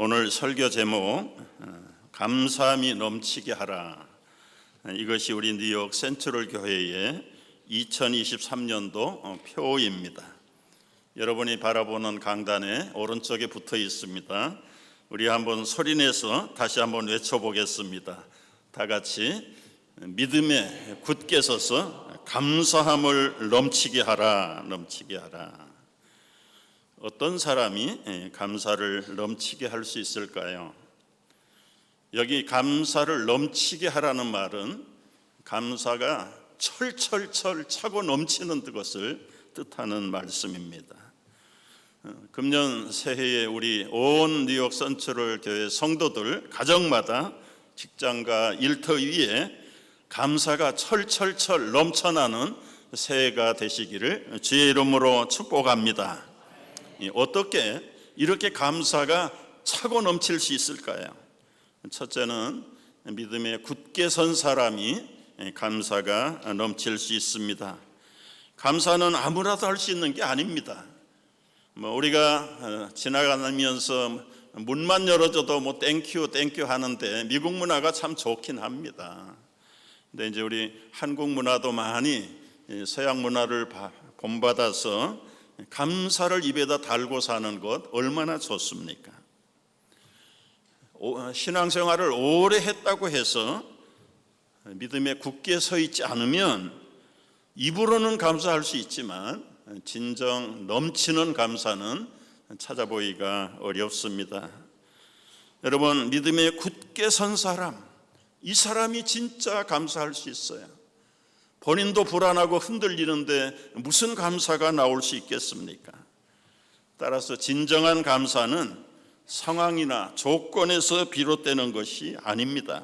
오늘 설교 제목 감사함이 넘치게 하라. 이것이 우리 뉴욕 센트럴 교회의 2023년도 표입니다. 여러분이 바라보는 강단에 오른쪽에 붙어 있습니다. 우리 한번 소리내서 다시 한번 외쳐보겠습니다. 다 같이 믿음에 굳게 서서 감사함을 넘치게 하라. 넘치게 하라. 어떤 사람이 감사를 넘치게 할 수 있을까요? 여기 감사를 넘치게 하라는 말은 감사가 철철철 차고 넘치는 것을 뜻하는 말씀입니다. 금년 새해에 우리 온 뉴욕 센트럴 교회 성도들 가정마다 직장과 일터 위에 감사가 철철철 넘쳐나는 새해가 되시기를 주의 이름으로 축복합니다. 어떻게 이렇게 감사가 차고 넘칠 수 있을까요? 첫째는 믿음에 굳게 선 사람이 감사가 넘칠 수 있습니다. 감사는 아무라도 할 수 있는 게 아닙니다. 우리가 지나가면서 문만 열어줘도 땡큐 땡큐 하는데 미국 문화가 참 좋긴 합니다. 근데 이제 우리 한국 문화도 많이 서양 문화를 본받아서 감사를 입에다 달고 사는 것 얼마나 좋습니까? 신앙생활을 오래 했다고 해서 믿음에 굳게 서 있지 않으면 입으로는 감사할 수 있지만 진정 넘치는 감사는 찾아보기가 어렵습니다. 여러분, 믿음에 굳게 선 사람, 이 사람이 진짜 감사할 수 있어요. 본인도 불안하고 흔들리는데 무슨 감사가 나올 수 있겠습니까? 따라서 진정한 감사는 상황이나 조건에서 비롯되는 것이 아닙니다.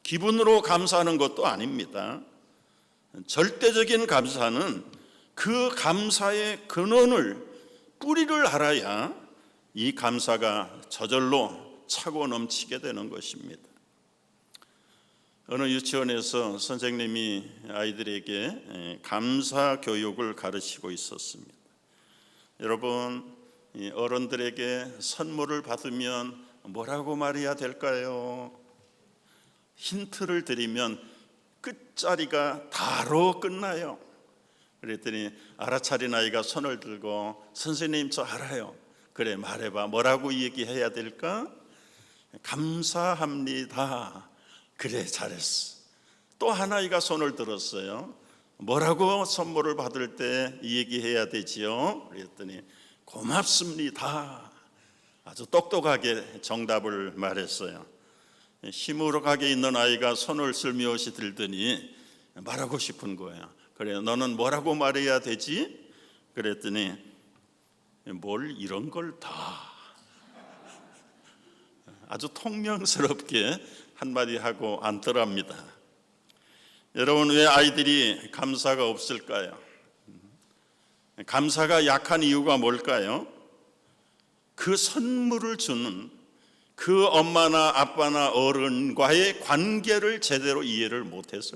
기분으로 감사하는 것도 아닙니다. 절대적인 감사는 그 감사의 근원을, 뿌리를 알아야 이 감사가 저절로 차고 넘치게 되는 것입니다. 어느 유치원에서 선생님이 아이들에게 감사 교육을 가르치고 있었습니다. 여러분, 어른들에게 선물을 받으면 뭐라고 말해야 될까요? 힌트를 드리면 끝자리가 다로 끝나요. 그랬더니 알아차린 아이가 손을 들고 선생님 저 알아요. 그래 말해봐. 뭐라고 얘기해야 될까? 감사합니다. 그래 잘했어. 또 한 아이가 손을 들었어요. 뭐라고 선물을 받을 때 얘기해야 되지요? 그랬더니 고맙습니다. 아주 똑똑하게 정답을 말했어요. 시무룩하게 있는 아이가 손을 슬며시 들더니 말하고 싶은 거예요. 그래 너는 뭐라고 말해야 되지? 그랬더니 뭘 이런 걸 다 아주 통명스럽게 한마디 하고 앉더랍니다. 여러분, 왜 아이들이 감사가 없을까요? 감사가 약한 이유가 뭘까요? 그 선물을 주는 그 엄마나 아빠나 어른과의 관계를 제대로 이해를 못해서.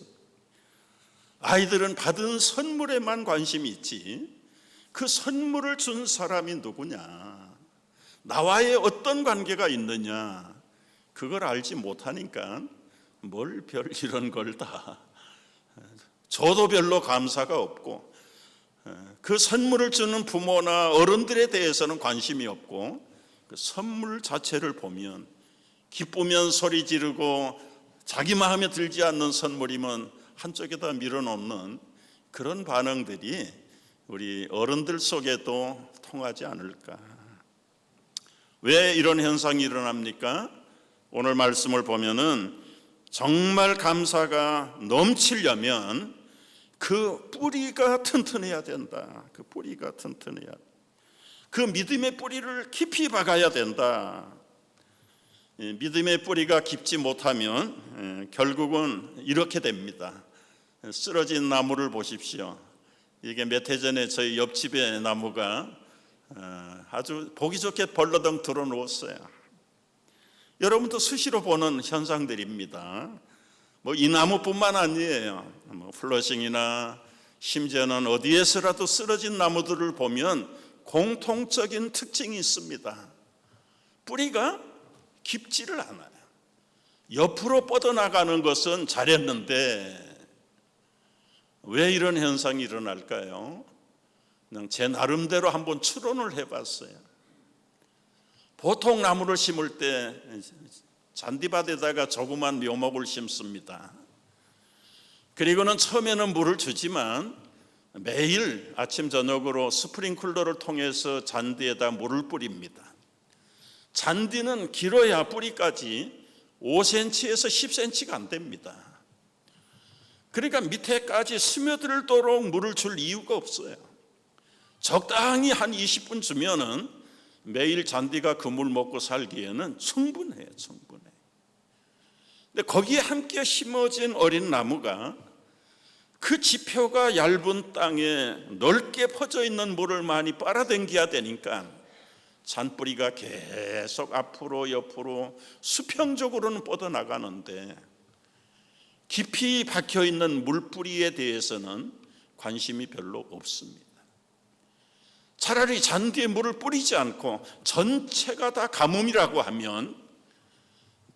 아이들은 받은 선물에만 관심이 있지 그 선물을 준 사람이 누구냐, 나와의 어떤 관계가 있느냐, 그걸 알지 못하니까 뭘 별 이런 걸 다 줘도 별로 감사가 없고, 그 선물을 주는 부모나 어른들에 대해서는 관심이 없고, 그 선물 자체를 보면 기쁘면 소리 지르고 자기 마음에 들지 않는 선물이면 한쪽에다 밀어놓는 그런 반응들이 우리 어른들 속에도 통하지 않을까. 왜 이런 현상이 일어납니까? 오늘 말씀을 보면은 정말 감사가 넘치려면 그 뿌리가 튼튼해야 된다. 그 뿌리가 튼튼해야 된다. 그 믿음의 뿌리를 깊이 박아야 된다. 믿음의 뿌리가 깊지 못하면 결국은 이렇게 됩니다. 쓰러진 나무를 보십시오. 이게 몇 해 전에 저희 옆집의 나무가 아주 보기 좋게 벌러덩 들어놓았어요. 여러분도 수시로 보는 현상들입니다. 이 나무뿐만 아니에요. 플러싱이나 심지어는 어디에서라도 쓰러진 나무들을 보면 공통적인 특징이 있습니다. 뿌리가 깊지를 않아요. 옆으로 뻗어나가는 것은 잘했는데 왜 이런 현상이 일어날까요? 그냥 제 나름대로 한번 추론을 해봤어요. 보통 나무를 심을 때 잔디밭에다가 조그만 묘목을 심습니다. 그리고는 처음에는 물을 주지만 매일 아침 저녁으로 스프링클러를 통해서 잔디에다 물을 뿌립니다. 잔디는 길어야 뿌리까지 5cm에서 10cm가 안 됩니다. 그러니까 밑에까지 스며들도록 물을 줄 이유가 없어요. 적당히 한 20분 주면은 매일 잔디가 그 물 먹고 살기에는 충분해요. 근데 거기에 함께 심어진 어린 나무가 그 지표가 얇은 땅에 넓게 퍼져 있는 물을 많이 빨아당겨야 되니까 잔뿌리가 계속 앞으로 옆으로 수평적으로는 뻗어나가는데 깊이 박혀있는 물뿌리에 대해서는 관심이 별로 없습니다. 차라리 잔디에 물을 뿌리지 않고 전체가 다 가뭄이라고 하면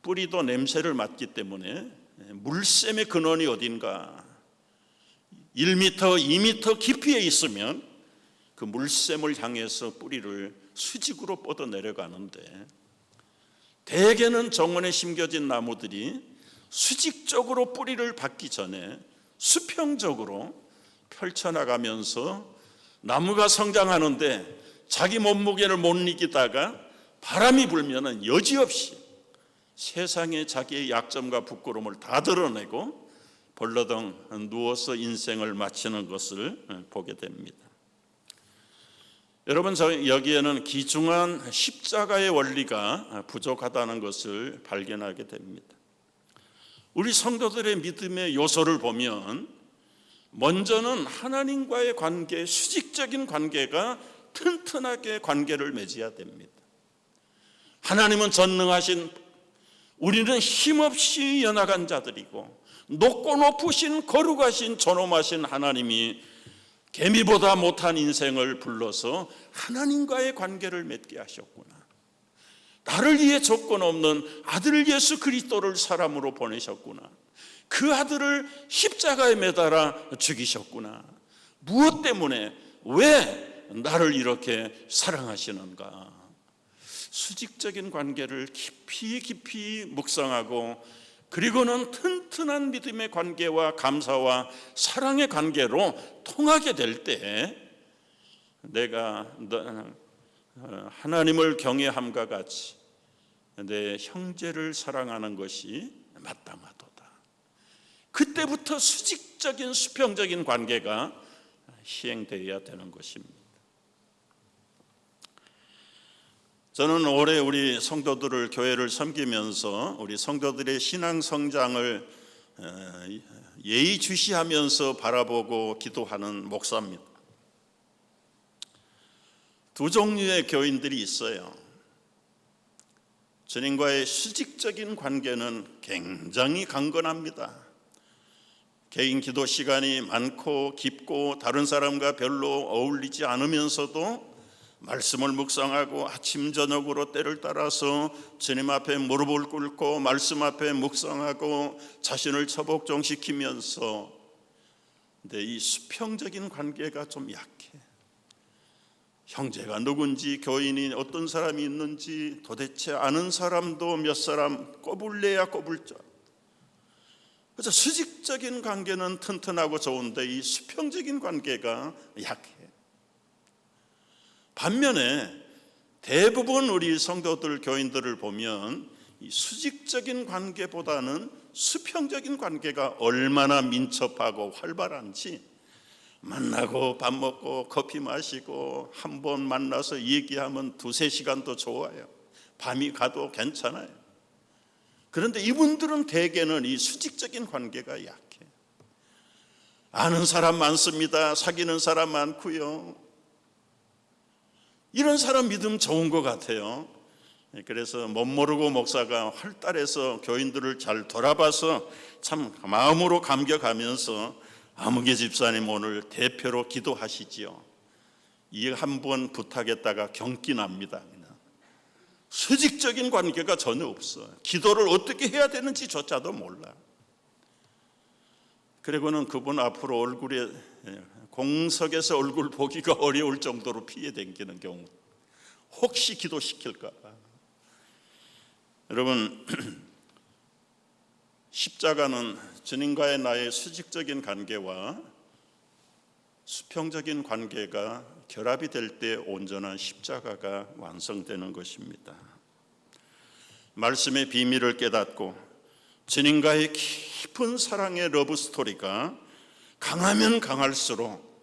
뿌리도 냄새를 맡기 때문에 물샘의 근원이 어딘가 1m, 2m 깊이에 있으면 그 물샘을 향해서 뿌리를 수직으로 뻗어 내려가는데 대개는 정원에 심겨진 나무들이 수직적으로 뿌리를 받기 전에 수평적으로 펼쳐나가면서 나무가 성장하는데 자기 몸무게를 못 이기다가 바람이 불면은 여지없이 세상에 자기의 약점과 부끄러움을 다 드러내고 벌러덩 누워서 인생을 마치는 것을 보게 됩니다. 여러분, 여기에는 귀중한 십자가의 원리가 부족하다는 것을 발견하게 됩니다. 우리 성도들의 믿음의 요소를 보면 먼저는 하나님과의 관계, 수직적인 관계가 튼튼하게 관계를 맺어야 됩니다. 하나님은 전능하신, 우리는 힘없이 연약한 자들이고 높고 높으신 거룩하신 존엄하신 하나님이 개미보다 못한 인생을 불러서 하나님과의 관계를 맺게 하셨구나. 나를 위해 조건 없는 아들 예수 그리스도를 사람으로 보내셨구나. 그 아들을 십자가에 매달아 죽이셨구나. 무엇 때문에, 왜 나를 이렇게 사랑하시는가? 수직적인 관계를 깊이 묵상하고 그리고는 튼튼한 믿음의 관계와 감사와 사랑의 관계로 통하게 될 때 내가 하나님을 경외함과 같이 내 형제를 사랑하는 것이 마땅하도다. 그때부터 수직적인 수평적인 관계가 시행되어야 되는 것입니다. 저는 올해 우리 성도들을, 교회를 섬기면서 우리 성도들의 신앙 성장을 예의주시하면서 바라보고 기도하는 목사입니다. 두 종류의 교인들이 있어요. 주님과의 수직적인 관계는 굉장히 강건합니다. 개인 기도 시간이 많고 깊고 다른 사람과 별로 어울리지 않으면서도 말씀을 묵상하고 아침 저녁으로 때를 따라서 주님 앞에 무릎을 꿇고 말씀 앞에 묵상하고 자신을 처복종시키면서, 근데 이 수평적인 관계가 좀 약해. 형제가 누군지, 교인이 어떤 사람이 있는지 도대체 아는 사람도 몇 사람 꼽을래야 꼽을 줄. 그래서 수직적인 관계는 튼튼하고 좋은데 이 수평적인 관계가 약해. 반면에 대부분 우리 성도들, 교인들을 보면 이 수직적인 관계보다는 수평적인 관계가 얼마나 민첩하고 활발한지, 만나고 밥 먹고 커피 마시고 한 번 만나서 얘기하면 2-3시간도 좋아요. 밤이 가도 괜찮아요. 그런데 이분들은 대개는 이 수직적인 관계가 약해. 아는 사람 많습니다. 사귀는 사람 많고요. 이런 사람 믿음 좋은 것 같아요. 그래서 멋모르고 목사가 활달해서 교인들을 잘 돌아봐서 참 마음으로 감격하면서 아무개 집사님 오늘 대표로 기도하시지요. 이 한 번 부탁했다가 경기 납니다. 수직적인 관계가 전혀 없어. 기도를 어떻게 해야 되는지조차도 몰라. 그리고는 그분 앞으로 얼굴에 공석에서 얼굴 보기가 어려울 정도로 피해 댕기는 경우, 혹시 기도시킬까 봐. 여러분, 십자가는 주님과의 나의 수직적인 관계와 수평적인 관계가 결합이 될 때 온전한 십자가가 완성되는 것입니다. 말씀의 비밀을 깨닫고 주님과의 깊은 사랑의 러브 스토리가 강하면 강할수록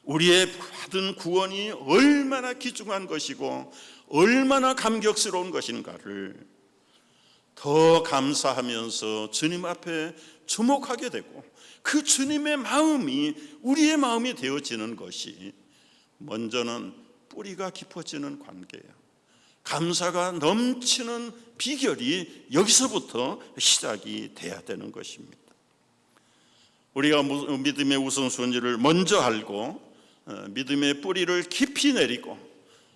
우리의 받은 구원이 얼마나 귀중한 것이고 얼마나 감격스러운 것인가를 더 감사하면서 주님 앞에 주목하게 되고, 그 주님의 마음이 우리의 마음이 되어지는 것이 먼저는 뿌리가 깊어지는 관계예요. 감사가 넘치는 비결이 여기서부터 시작이 돼야 되는 것입니다. 우리가 믿음의 우선순위를 먼저 알고 믿음의 뿌리를 깊이 내리고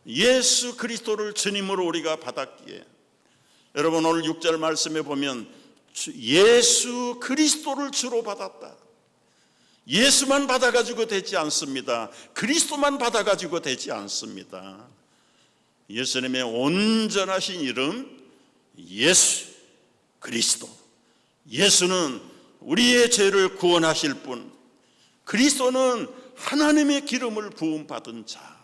예수 그리스도를 주님으로 우리가 받았기에, 여러분 오늘 6절 말씀에 보면 예수 그리스도를 주로 받았다. 예수만 받아가지고 되지 않습니다. 그리스도만 받아가지고 되지 않습니다. 예수님의 온전하신 이름 예수 그리스도. 예수는 우리의 죄를 구원하실 분, 그리스도는 하나님의 기름을 부음받은 자.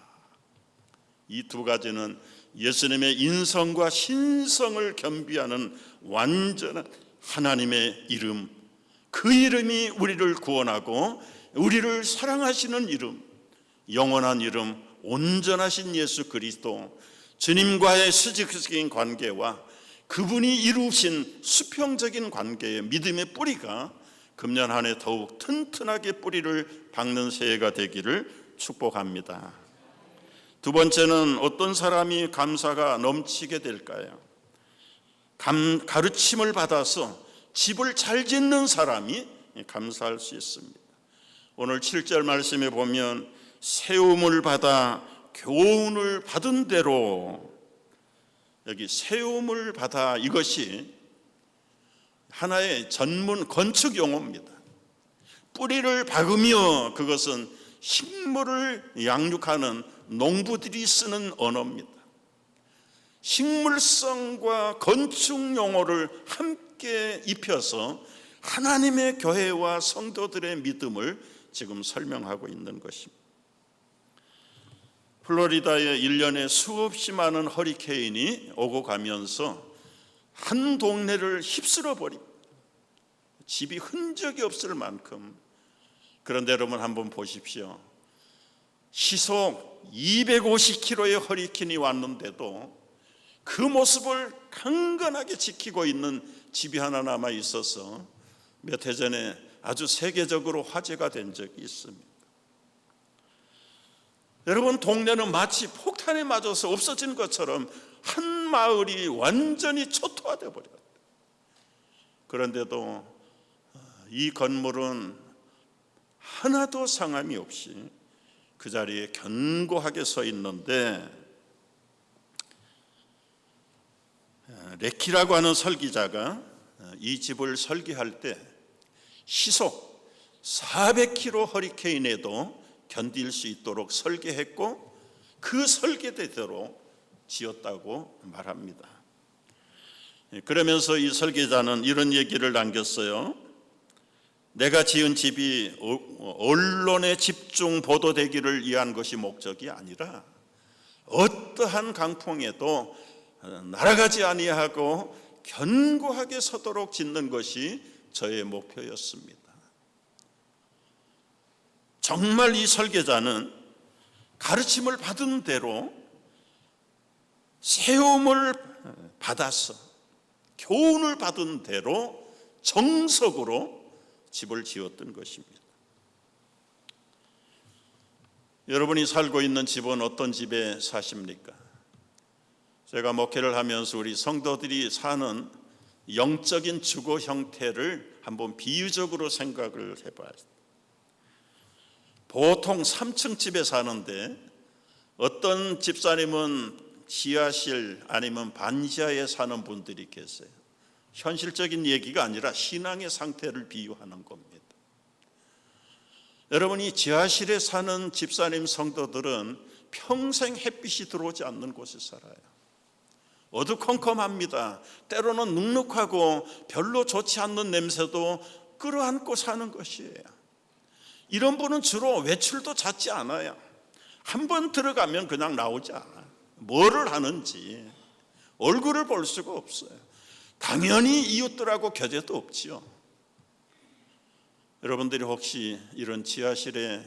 이 두 가지는 예수님의 인성과 신성을 겸비하는 완전한 하나님의 이름, 그 이름이 우리를 구원하고 우리를 사랑하시는 이름, 영원한 이름, 온전하신 예수 그리스도, 주님과의 수직적인 관계와 그분이 이루신 수평적인 관계의 믿음의 뿌리가 금년 한 해 더욱 튼튼하게 뿌리를 박는 새해가 되기를 축복합니다. 두 번째는 어떤 사람이 감사가 넘치게 될까요? 가르침을 받아서 집을 잘 짓는 사람이 감사할 수 있습니다. 오늘 7절 말씀에 보면 세움을 받아 교훈을 받은 대로, 여기 세움을 받아, 이것이 하나의 전문 건축 용어입니다. 뿌리를 박으며, 그것은 식물을 양육하는 농부들이 쓰는 언어입니다. 식물성과 건축 용어를 함께 입혀서 하나님의 교회와 성도들의 믿음을 지금 설명하고 있는 것입니다. 플로리다에 1년에 수없이 많은 허리케인이 오고 가면서 한 동네를 휩쓸어 버립니다. 집이 흔적이 없을 만큼. 그런데 여러분 한번 보십시오. 시속 250km의 허리케인이 왔는데도 그 모습을 강건하게 지키고 있는 집이 하나 남아 있어서 몇 해 전에 아주 세계적으로 화제가 된 적이 있습니다. 여러분, 동네는 마치 폭탄에 맞아서 없어진 것처럼 한 마을이 완전히 초토화되어 버렸다. 그런데도 이 건물은 하나도 상함이 없이 그 자리에 견고하게 서 있는데, 레키라고 하는 설계자가 이 집을 설계할 때 시속 400km 허리케인에도 견딜 수 있도록 설계했고 그 설계대로 지었다고 말합니다. 그러면서 이 설계자는 이런 얘기를 남겼어요. 내가 지은 집이 언론에 집중 보도되기를 위한 것이 목적이 아니라 어떠한 강풍에도 날아가지 아니하고 견고하게 서도록 짓는 것이 저의 목표였습니다. 정말 이 설계자는 가르침을 받은 대로 세움을 받아서 교훈을 받은 대로 정석으로 집을 지었던 것입니다. 여러분이 살고 있는 집은 어떤 집에 사십니까? 제가 목회를 하면서 우리 성도들이 사는 영적인 주거 형태를 한번 비유적으로 생각을 해봐요. 보통 3층 집에 사는데 어떤 집사님은 지하실 아니면 반지하에 사는 분들이 계세요. 현실적인 얘기가 아니라 신앙의 상태를 비유하는 겁니다. 여러분이 지하실에 사는 집사님 성도들은 평생 햇빛이 들어오지 않는 곳에 살아요. 어두컴컴합니다. 때로는 눅눅하고 별로 좋지 않는 냄새도 끌어안고 사는 것이에요. 이런 분은 주로 외출도 잦지 않아요. 한번 들어가면 그냥 나오지 않아요. 뭐를 하는지 얼굴을 볼 수가 없어요. 당연히 이웃들하고 교제도 없지요. 여러분들이 혹시 이런 지하실에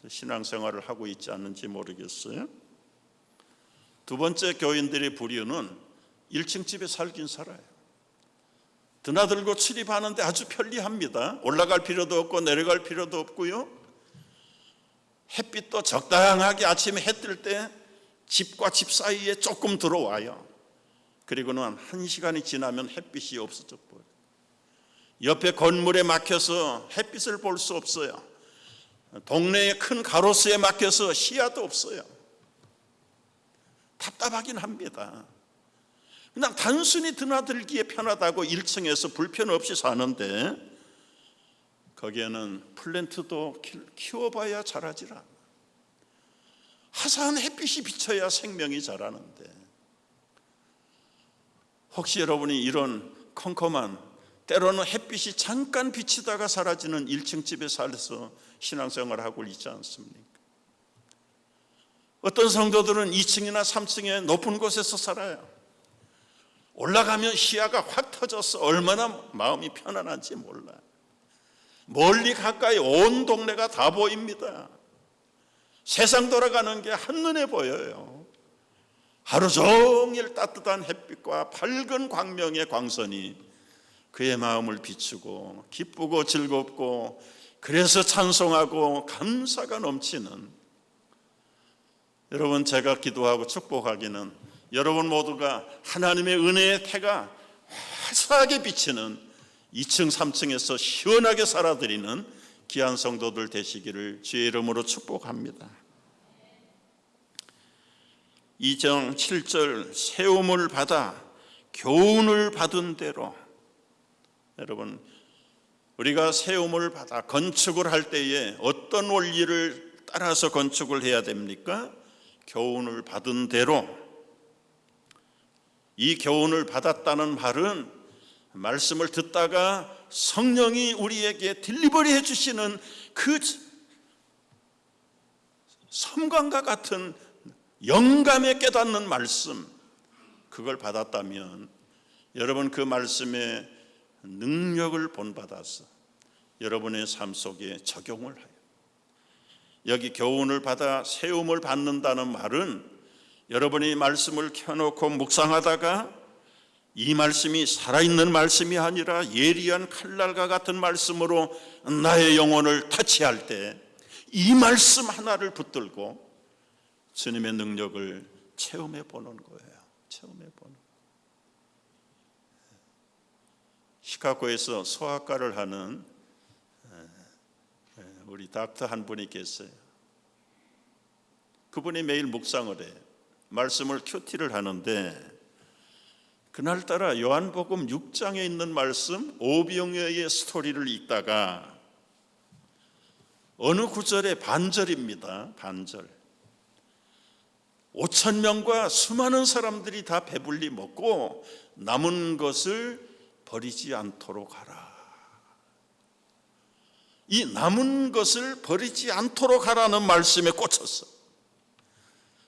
신앙생활을 하고 있지 않는지 모르겠어요. 두 번째 교인들의 부류는 1층 집에 살긴 살아요. 드나들고 출입하는데 아주 편리합니다. 올라갈 필요도 없고 내려갈 필요도 없고요. 햇빛도 적당하게 아침에 해 뜰 때 집과 집 사이에 조금 들어와요. 그리고는 1시간이 지나면 햇빛이 없어져 버려요. 옆에 건물에 막혀서 햇빛을 볼 수 없어요. 동네의 큰 가로수에 막혀서 시야도 없어요. 답답하긴 합니다. 그냥 단순히 드나들기에 편하다고 1층에서 불편 없이 사는데 거기에는 플랜트도 키워봐야 자라질 않아. 화사한 햇빛이 비쳐야 생명이 자라는데, 혹시 여러분이 이런 컴컴한, 때로는 햇빛이 잠깐 비치다가 사라지는 1층 집에 살아서 신앙생활을 하고 있지 않습니까? 어떤 성도들은 2층이나 3층의 높은 곳에서 살아요. 올라가면 시야가 확 터져서 얼마나 마음이 편안한지 몰라요. 멀리 가까이 온 동네가 다 보입니다. 세상 돌아가는 게 한눈에 보여요. 하루 종일 따뜻한 햇빛과 밝은 광명의 광선이 그의 마음을 비추고 기쁘고 즐겁고, 그래서 찬송하고 감사가 넘치는, 여러분, 제가 기도하고 축복하기는 여러분 모두가 하나님의 은혜의 태가 화사하게 비치는 2층 3층에서 시원하게 살아드리는 귀한 성도들 되시기를 주의 이름으로 축복합니다. 2장 7절, 세움을 받아 교훈을 받은 대로. 여러분, 우리가 세움을 받아 건축을 할 때에 어떤 원리를 따라서 건축을 해야 됩니까? 교훈을 받은 대로. 이 교훈을 받았다는 말은 말씀을 듣다가 성령이 우리에게 딜리버리 해주시는 그 섬광과 같은 영감에 깨닫는 말씀, 그걸 받았다면 여러분 그 말씀의 능력을 본받아서 여러분의 삶 속에 적용을 해요. 여기 교훈을 받아 세움을 받는다는 말은 여러분이 말씀을 켜놓고 묵상하다가 이 말씀이 살아있는 말씀이 아니라 예리한 칼날과 같은 말씀으로 나의 영혼을 터치할 때 이 말씀 하나를 붙들고 주님의 능력을 체험해 보는 거예요. 체험해 보는. 시카고에서 소아과를 하는 우리 닥터 한 분이 계세요. 그분이 매일 묵상을 해요. 말씀을 큐티를 하는데 그날따라 요한복음 6장에 있는 말씀 오병이어의 스토리를 읽다가 어느 구절의 반절입니다. 반절. 5,000명과 수많은 사람들이 다 배불리 먹고 남은 것을 버리지 않도록 하라. 이 남은 것을 버리지 않도록 하라는 말씀에 꽂혔어.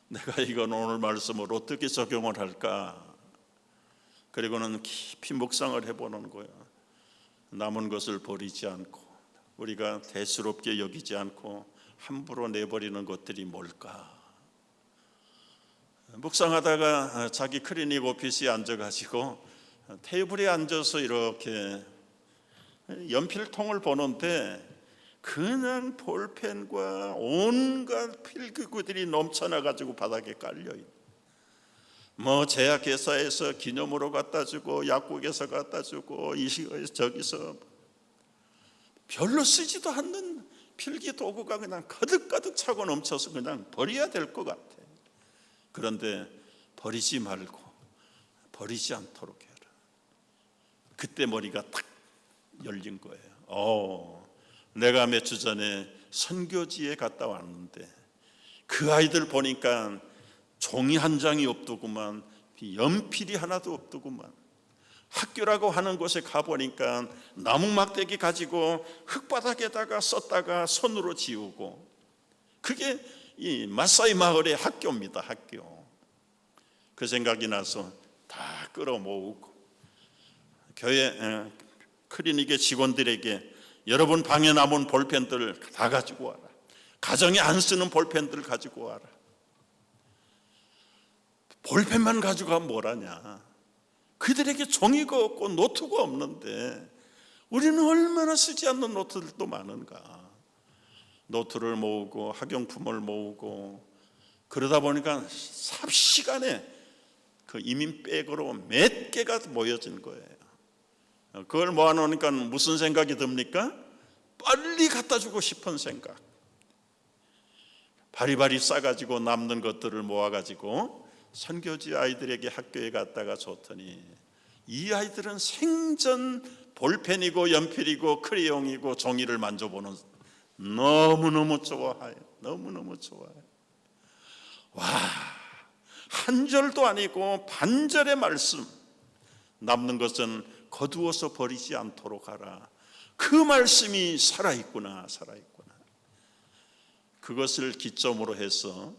내가 이건 오늘 말씀을 어떻게 적용을 할까? 그리고는 깊이 묵상을 해보는 거야. 남은 것을 버리지 않고, 우리가 대수롭게 여기지 않고 함부로 내버리는 것들이 뭘까? 묵상하다가 자기 클리닉 오피스에 앉아가지고 테이블에 앉아서 이렇게 연필통을 보는데 그냥 볼펜과 온갖 필기구들이 넘쳐나가지고 바닥에 깔려있는, 뭐 제약회사에서 기념으로 갖다 주고 약국에서 갖다 주고 저기서 별로 쓰지도 않는 필기 도구가 그냥 가득가득 차고 넘쳐서 그냥 버려야 될 것 같아. 그런데 버리지 말고 버리지 않도록 해라. 그때 머리가 탁 열린 거예요. 내가 몇 주 전에 선교지에 갔다 왔는데 그 아이들 보니까 종이 한 장이 없더구만, 연필이 하나도 없더구만. 학교라고 하는 곳에 가보니까 나무 막대기 가지고 흙바닥에다가 썼다가 손으로 지우고, 그게 이 마사이 마을의 학교입니다. 학교. 그 생각이 나서 다 끌어모으고 교회 클리닉의 직원들에게 여러분 방에 남은 볼펜들 다 가지고 와라. 가정에 안 쓰는 볼펜들 가지고 와라. 볼펜만 가지고 가면 뭐라냐. 그들에게 종이가 없고 노트가 없는데 우리는 얼마나 쓰지 않는 노트들도 많은가. 노트를 모으고 학용품을 모으고 그러다 보니까 삽시간에 그 이민백으로 몇 개가 모여진 거예요. 그걸 모아놓으니까 무슨 생각이 듭니까? 빨리 갖다 주고 싶은 생각. 바리바리 싸가지고 남는 것들을 모아가지고 선교지 아이들에게 학교에 갔다가 줬더니 이 아이들은 생전 볼펜이고 연필이고 크레용이고 종이를 만져보는, 너무너무 좋아해요. 너무너무 좋아해요. 와, 한 절도 아니고 반절의 말씀. 남는 것은 거두어서 버리지 않도록 하라. 그 말씀이 살아있구나, 살아있구나. 그것을 기점으로 해서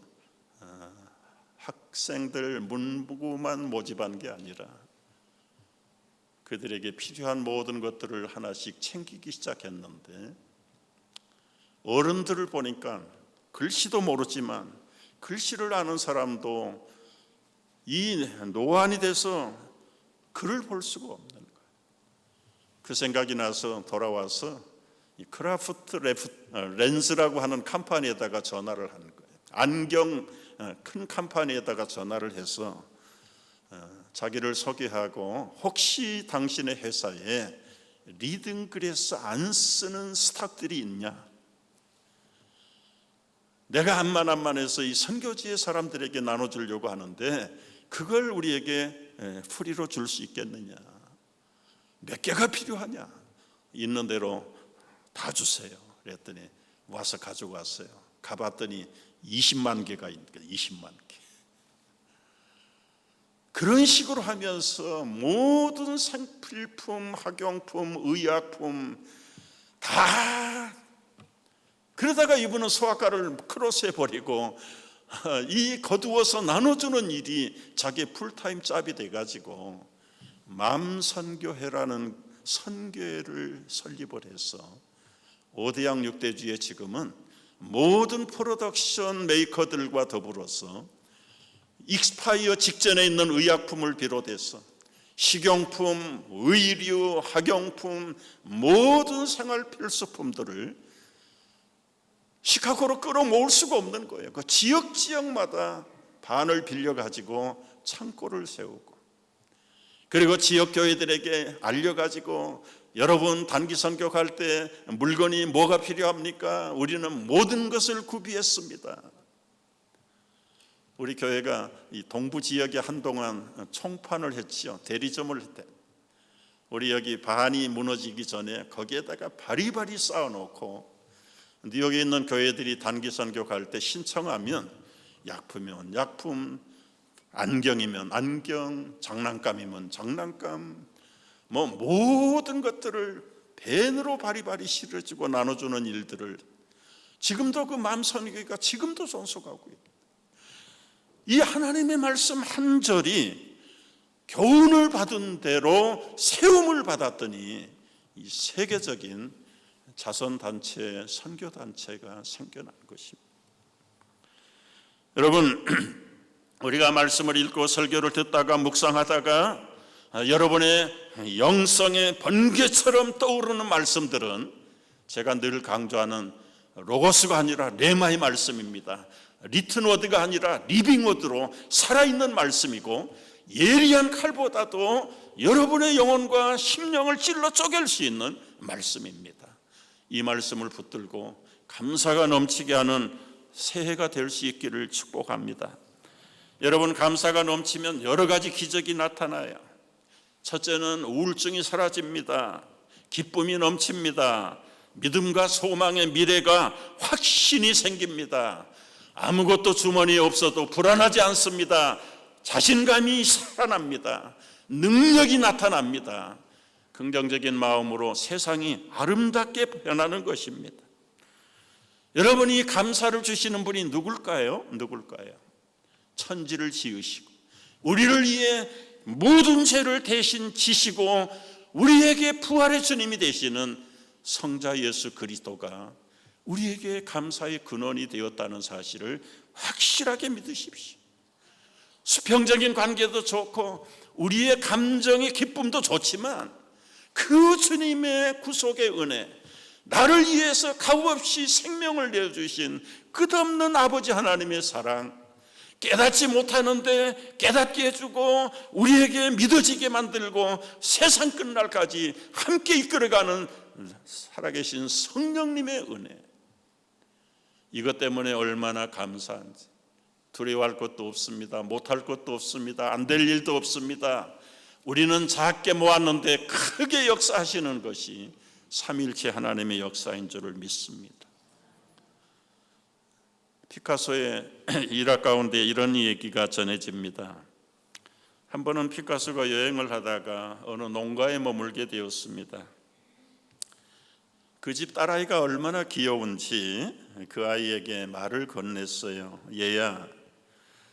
학생들 문구만 모집한 게 아니라 그들에게 필요한 모든 것들을 하나씩 챙기기 시작했는데, 어른들을 보니까 글씨도 모르지만 글씨를 아는 사람도 이 노안이 돼서 글을 볼 수가 없는 거예요. 그 생각이 나서 돌아와서 이 크라프트 렌즈라고 하는 컴퍼니에다가 전화를 하는 거예요. 안경 큰 컴퍼니에다가 전화를 해서 자기를 소개하고, 혹시 당신의 회사에 리딩글에서 안 쓰는 스탁들이 있냐? 내가 한만해서 이 선교지의 사람들에게 나눠주려고 하는데 그걸 우리에게 프리로 줄 수 있겠느냐? 몇 개가 필요하냐? 있는 대로 다 주세요. 그랬더니 와서 가지고 왔어요. 가봤더니 20만 개가 있니까 20만 개. 그런 식으로 하면서 모든 생필품, 학용품, 의약품 다, 그러다가 이분은 소아과를 크로스해버리고 이 거두어서 나눠주는 일이 자기의 풀타임 잡이 돼가지고 맘선교회라는 선교회를 설립을 해서 5대양 6대주에 지금은 모든 프로덕션 메이커들과 더불어서 익스파이어 직전에 있는 의약품을 비롯해서 식용품, 의류, 학용품, 모든 생활 필수품들을 시카고로 끌어모을 수가 없는 거예요. 그 지역마다 반을 빌려가지고 창고를 세우고, 그리고 지역 교회들에게 알려가지고 여러분 단기 선교 갈 때 물건이 뭐가 필요합니까? 우리는 모든 것을 구비했습니다. 우리 교회가 이 동부 지역에 한동안 총판을 했지요. 대리점을 했대. 우리 여기 반이 무너지기 전에 거기에다가 바리바리 쌓아놓고, 뉴욕에 있는 교회들이 단기 선교 갈 때 신청하면 약품이면 약품, 안경이면 안경, 장난감이면 장난감, 뭐 모든 것들을 밴으로 바리바리 실어주고 나눠주는 일들을 지금도 그 맘선교회가 지금도 존속하고 있다. 이 하나님의 말씀 한 절이 교훈을 받은 대로 세움을 받았더니 이 세계적인 자선단체, 선교단체가 생겨난 것입니다. 여러분, 우리가 말씀을 읽고 설교를 듣다가 묵상하다가 여러분의 영성의 번개처럼 떠오르는 말씀들은 제가 늘 강조하는 로고스가 아니라 레마의 말씀입니다. 리튼워드가 아니라 리빙워드로 살아있는 말씀이고, 예리한 칼보다도 여러분의 영혼과 심령을 찔러 쪼갤 수 있는 말씀입니다. 이 말씀을 붙들고 감사가 넘치게 하는 새해가 될 수 있기를 축복합니다. 여러분, 감사가 넘치면 여러 가지 기적이 나타나요. 첫째는 우울증이 사라집니다. 기쁨이 넘칩니다. 믿음과 소망의 미래가 확신이 생깁니다. 아무것도 주머니에 없어도 불안하지 않습니다. 자신감이 살아납니다. 능력이 나타납니다. 긍정적인 마음으로 세상이 아름답게 변하는 것입니다. 여러분이 감사를 주시는 분이 누굴까요? 천지를 지으시고 우리를 위해 모든 죄를 대신 지시고 우리에게 부활의 주님이 되시는 성자 예수 그리스도가 우리에게 감사의 근원이 되었다는 사실을 확실하게 믿으십시오. 수평적인 관계도 좋고 우리의 감정의 기쁨도 좋지만 그 주님의 구속의 은혜, 나를 위해서 값없이 생명을 내어주신 끝없는 아버지 하나님의 사랑, 깨닫지 못하는데 깨닫게 해주고 우리에게 믿어지게 만들고 세상 끝날까지 함께 이끌어가는 살아계신 성령님의 은혜, 이것 때문에 얼마나 감사한지. 두려워할 것도 없습니다. 못할 것도 없습니다. 안 될 일도 없습니다. 우리는 작게 모았는데 크게 역사하시는 것이 삼위일체 하나님의 역사인 줄을 믿습니다. 피카소의 일화 가운데 이런 얘기가 전해집니다. 한 번은 피카소가 여행을 하다가 어느 농가에 머물게 되었습니다. 그 집 딸아이가 얼마나 귀여운지 그 아이에게 말을 건넸어요. 얘야,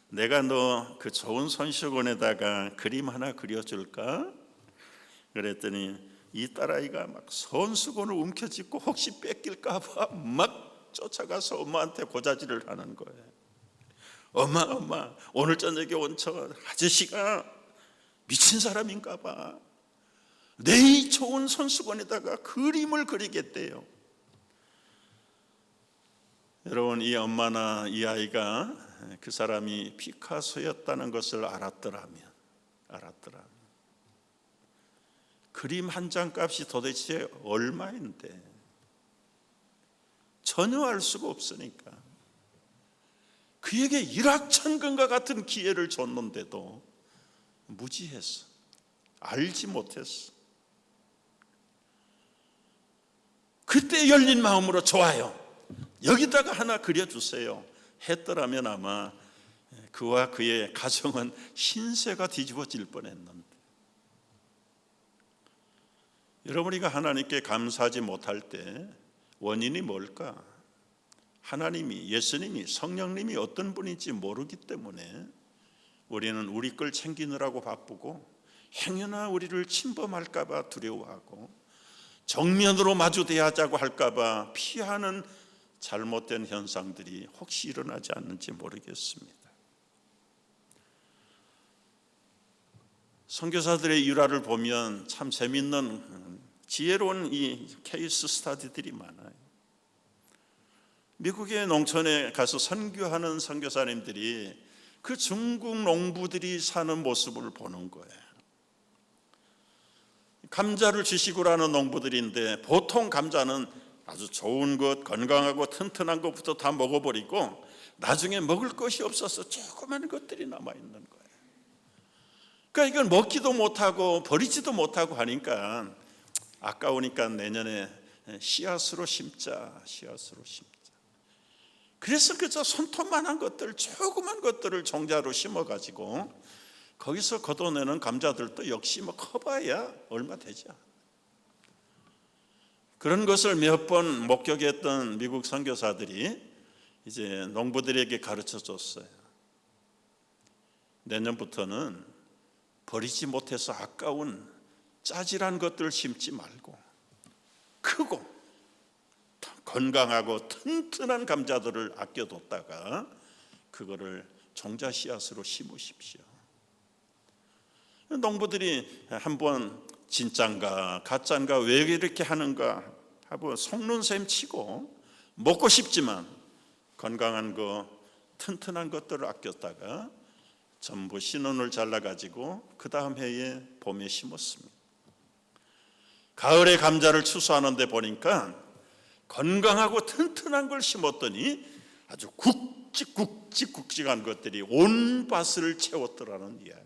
내가 너 그 좋은 손수건에다가 그림 하나 그려줄까? 그랬더니 이 딸아이가 막 손수건을 움켜쥐고 혹시 뺏길까 봐 막 쫓아가서 엄마한테 고자질을 하는 거예요. 엄마, 오늘 저녁에 온 저 아저씨가 미친 사람인가 봐. 내 이 좋은 손수건에다가 그림을 그리겠대요. 여러분, 이 엄마나 이 아이가 그 사람이 피카소였다는 것을 알았더라면 그림 한 장 값이 도대체 얼마인데 전혀 알 수가 없으니까 그에게 일확천금과 같은 기회를 줬는데도 무지했어. 알지 못했어. 그때 열린 마음으로 좋아요, 여기다가 하나 그려주세요 했더라면 아마 그와 그의 가정은 신세가 뒤집어질 뻔했는데, 여러분이가 하나님께 감사하지 못할 때 원인이 뭘까? 하나님이, 예수님이, 성령님이 어떤 분인지 모르기 때문에 우리는 우리 걸 챙기느라고 바쁘고 행여나 우리를 침범할까 봐 두려워하고 정면으로 마주 대하자고 할까 봐 피하는 잘못된 현상들이 혹시 일어나지 않는지 모르겠습니다. 선교사들의 일화를 보면 참 재미있는 지혜로운 이 케이스 스터디들이 많아요. 미국의 농촌에 가서 선교하는 선교사님들이 그 중국 농부들이 사는 모습을 보는 거예요. 감자를 주시고라는 농부들인데 보통 감자는 아주 좋은 것, 건강하고 튼튼한 것부터 다 먹어버리고 나중에 먹을 것이 없어서 조그만 것들이 남아있는 거예요. 그러니까 이걸 먹지도 못하고 버리지도 못하고 하니까 아까우니까 내년에 씨앗으로 심자. 그래서 그저 손톱만한 것들, 조그만 것들을 종자로 심어가지고 거기서 걷어내는 감자들도 역시 뭐 커봐야 얼마 되지 않아. 그런 것을 몇 번 목격했던 미국 선교사들이 이제 농부들에게 가르쳐 줬어요. 내년부터는 버리지 못해서 아까운 짜질한 것들을 심지 말고 크고 건강하고 튼튼한 감자들을 아껴뒀다가 그거를 종자 씨앗으로 심으십시오. 농부들이 한번 진짠가 가짠가 왜 이렇게 하는가 하고 속는 셈 치고 먹고 싶지만 건강한 거 튼튼한 것들을 아꼈다가 전부 신원을 잘라가지고 그 다음 해에 봄에 심었습니다. 가을에 감자를 추수하는데 보니까 건강하고 튼튼한 걸 심었더니 아주 굵직굵직한 것들이 온 밭을 채웠더라는 이야기.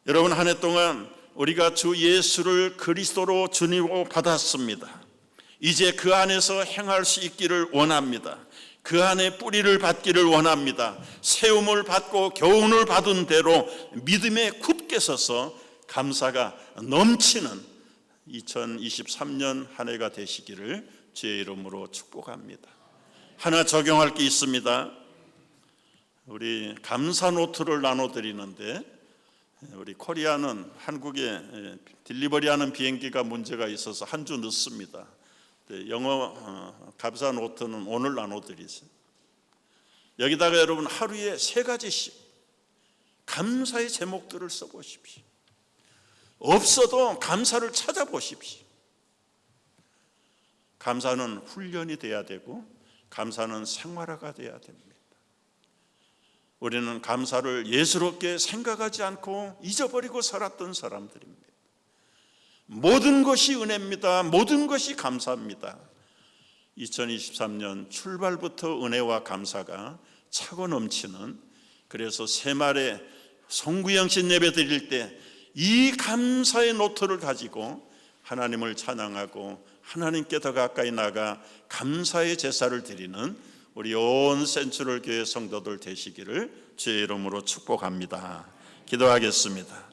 여러분, 한 해 동안 우리가 주 예수를 그리스도로 주님으로 받았습니다. 이제 그 안에서 행할 수 있기를 원합니다. 그 안에 뿌리를 받기를 원합니다. 세움을 받고 교훈을 받은 대로 믿음에 굳게 서서 감사가 넘치는 2023년 한 해가 되시기를 주의 이름으로 축복합니다. 하나 적용할 게 있습니다. 우리 감사 노트를 나눠드리는데, 우리 코리아는 한국에 딜리버리하는 비행기가 문제가 있어서 한 주 늦습니다. 영어 감사 노트는 오늘 나눠드리세요. 여기다가 여러분 하루에 3가지씩 감사의 제목들을 써보십시오. 없어도 감사를 찾아보십시오. 감사는 훈련이 돼야 되고 감사는 생활화가 돼야 됩니다. 우리는 감사를 예스럽게 생각하지 않고 잊어버리고 살았던 사람들입니다. 모든 것이 은혜입니다. 모든 것이 감사합니다. 2023년 출발부터 은혜와 감사가 차고 넘치는, 그래서 새말에 송구영신 예배 드릴 때 이 감사의 노트를 가지고 하나님을 찬양하고 하나님께 더 가까이 나가 감사의 제사를 드리는 우리 온 센트럴 교회 성도들 되시기를 주의 이름으로 축복합니다. 기도하겠습니다.